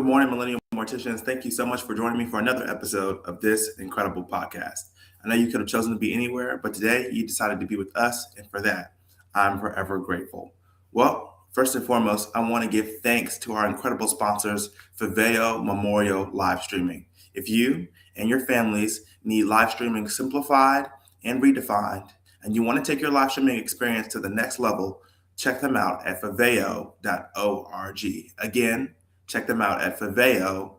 Good morning, Millennial Morticians. Thank you so much for joining me for another episode of this incredible podcast. I know you could have chosen to be anywhere, but today you decided to be with us, and for that, I'm forever grateful. Well, first and foremost, I want to give thanks to our incredible sponsors, Viveo Memorial Live Streaming. If you and your families need live streaming simplified and redefined, and you want to take your live streaming experience to the next level, check them out at viveo.org. Again, check them out at viveo.org.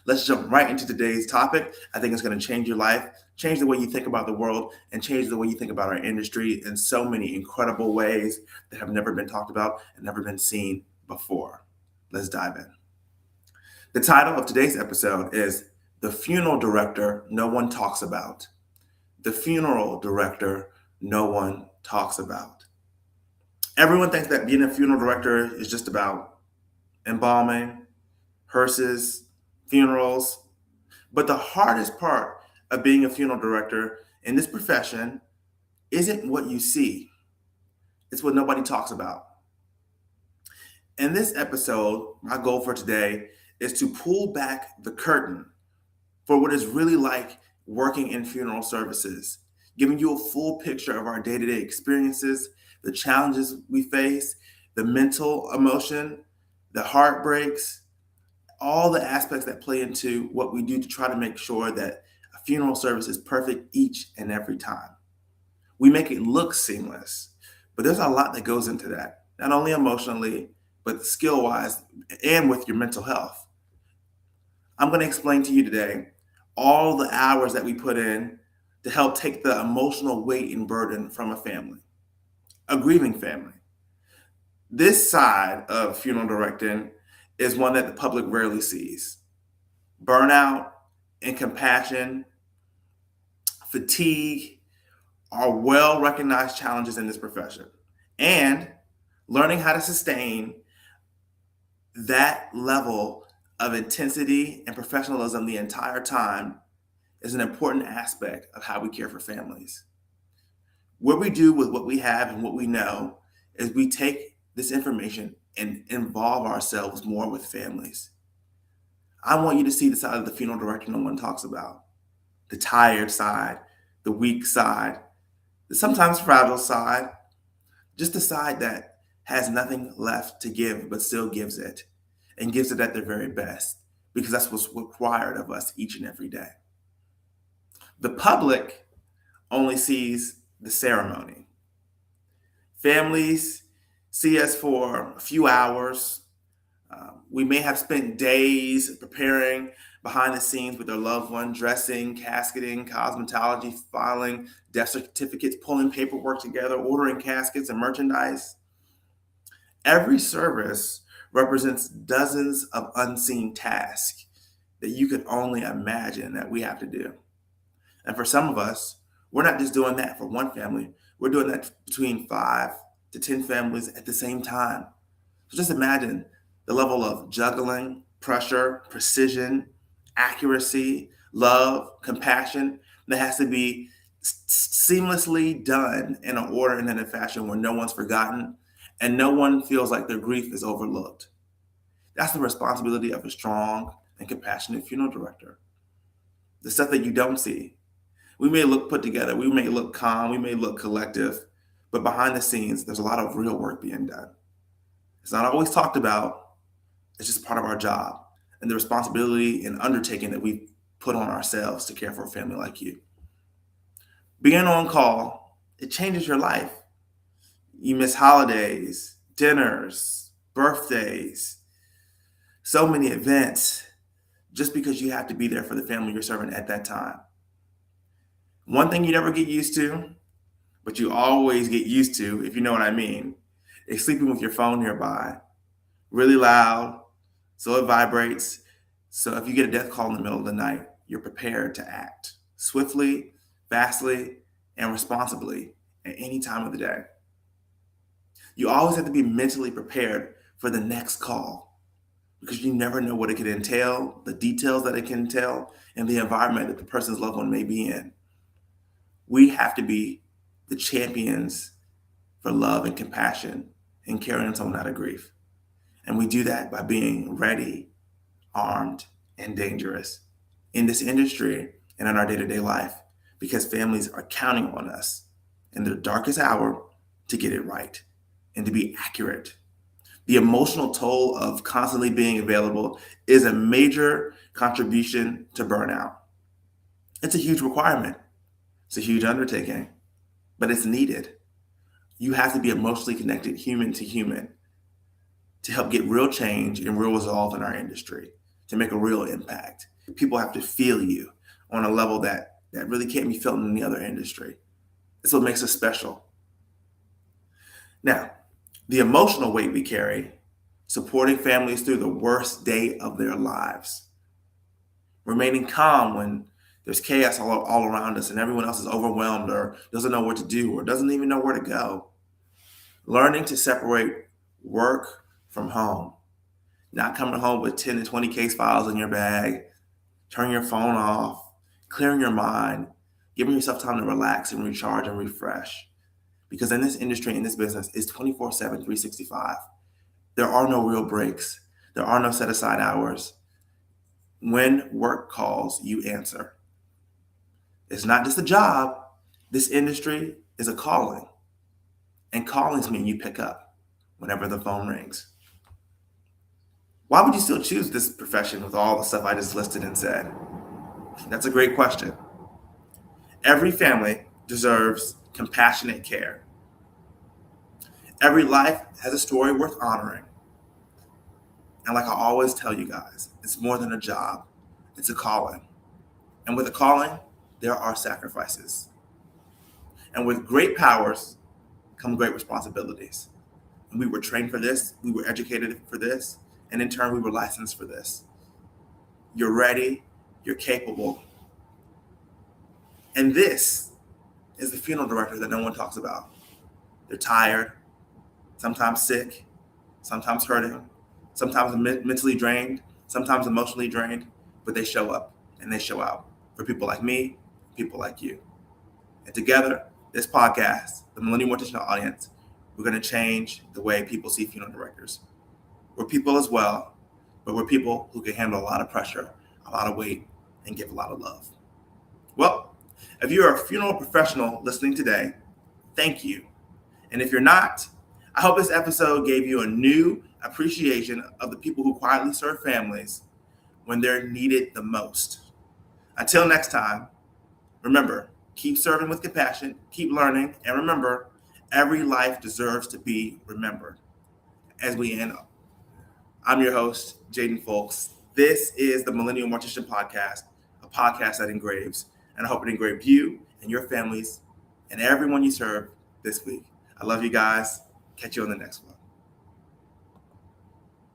Let's jump right into today's topic. I think it's going to change your life, change the way you think about the world, and change the way you think about our industry in so many incredible ways that have never been talked about and never been seen before. Let's dive in. The title of today's episode is The Funeral Director No One Talks About. The Funeral Director No One Talks About. Everyone thinks that being a funeral director is just about embalming, hearses, funerals. But the hardest part of being a funeral director in this profession isn't what you see. It's what nobody talks about. In this episode, my goal for today is to pull back the curtain for what it's really like working in funeral services, giving you a full picture of our day-to-day experiences, the challenges we face, the mental emotion, the heartbreaks, all the aspects that play into what we do to try to make sure that a funeral service is perfect each and every time. We make it look seamless, but there's a lot that goes into that, not only emotionally, but skill-wise and with your mental health. I'm going to explain to you today all the hours that we put in to help take the emotional weight and burden from a family, a grieving family. This side of funeral directing is one that the public rarely sees. Burnout, incompassion, fatigue are well-recognized challenges in this profession. And learning how to sustain that level of intensity and professionalism the entire time is an important aspect of how we care for families. What we do with what we have and what we know is we take this information and involve ourselves more with families. I want you to see the side of the funeral director no one talks about. The tired side, the weak side, the sometimes fragile side, just the side that has nothing left to give but still gives it and gives it at their very best, because that's what's required of us each and every day. The public only sees the ceremony. Families see us for a few hours. We may have spent days preparing behind the scenes with their loved one, dressing, casketing, cosmetology, filing death certificates, pulling paperwork together, ordering caskets and merchandise. Every service represents dozens of unseen tasks that you could only imagine that we have to do. And for some of us, we're not just doing that for one family, we're doing that between 5 to 10 families at the same time. So just imagine the level of juggling, pressure, precision, accuracy, love, compassion that has to be seamlessly done in an order and in a fashion where no one's forgotten and no one feels like their grief is overlooked. That's the responsibility of a strong and compassionate funeral director. The stuff that you don't see. We may look put together, we may look calm, we may look collective, but behind the scenes, there's a lot of real work being done. It's not always talked about, it's just part of our job and the responsibility and undertaking that we put on ourselves to care for a family like you. Being on call, it changes your life. You miss holidays, dinners, birthdays, so many events, just because you have to be there for the family you're serving at that time. One thing you never get used to, but you always get used to, if you know what I mean, is sleeping with your phone nearby, really loud, so it vibrates. So if you get a death call in the middle of the night, you're prepared to act swiftly, fastly, and responsibly at any time of the day. You always have to be mentally prepared for the next call because you never know what it could entail, the details that it can entail, and the environment that the person's loved one may be in. We have to be the champions for love and compassion and carrying someone out of grief. And we do that by being ready, armed, and dangerous in this industry and in our day-to-day life, because families are counting on us in their darkest hour to get it right and to be accurate. The emotional toll of constantly being available is a major contribution to burnout. It's a huge requirement. It's a huge undertaking, but it's needed. You have to be emotionally connected human to human to help get real change and real resolve in our industry, to make a real impact. People have to feel you on a level that really can't be felt in any other industry. That's what makes us special. Now, the emotional weight we carry, supporting families through the worst day of their lives, remaining calm when there's chaos all around us and everyone else is overwhelmed or doesn't know what to do or doesn't even know where to go. Learning to separate work from home, not coming home with 10 to 20 case files in your bag, turning your phone off, clearing your mind, giving yourself time to relax and recharge and refresh. Because in this industry, in this business, it's 24/7, 365. There are no real breaks. There are no set aside hours. When work calls, you answer. It's not just a job. This industry is a calling. And callings mean you pick up whenever the phone rings. Why would you still choose this profession with all the stuff I just listed and said? That's a great question. Every family deserves compassionate care. Every life has a story worth honoring. And like I always tell you guys, it's more than a job, it's a calling. And with a calling, there are sacrifices. And with great powers come great responsibilities. And we were trained for this, we were educated for this, and in turn, we were licensed for this. You're ready, you're capable. And this is the funeral director that no one talks about. They're tired, sometimes sick, sometimes hurting, sometimes mentally drained, sometimes emotionally drained, but they show up and they show out for people like me, people like you. And together, this podcast, the Millennial Mortician audience, we're going to change the way people see funeral directors. We're people as well, but we're people who can handle a lot of pressure, a lot of weight, and give a lot of love. Well, if you're a funeral professional listening today, thank you. And if you're not, I hope this episode gave you a new appreciation of the people who quietly serve families when they're needed the most. Until next time, remember, keep serving with compassion, keep learning, and remember, every life deserves to be remembered. As we end, I'm your host, Jaden Folks. This is the Millennial Mortician Podcast, a podcast that engraves, and I hope it engraved you and your families and everyone you serve this week. I love you guys. Catch you on the next one.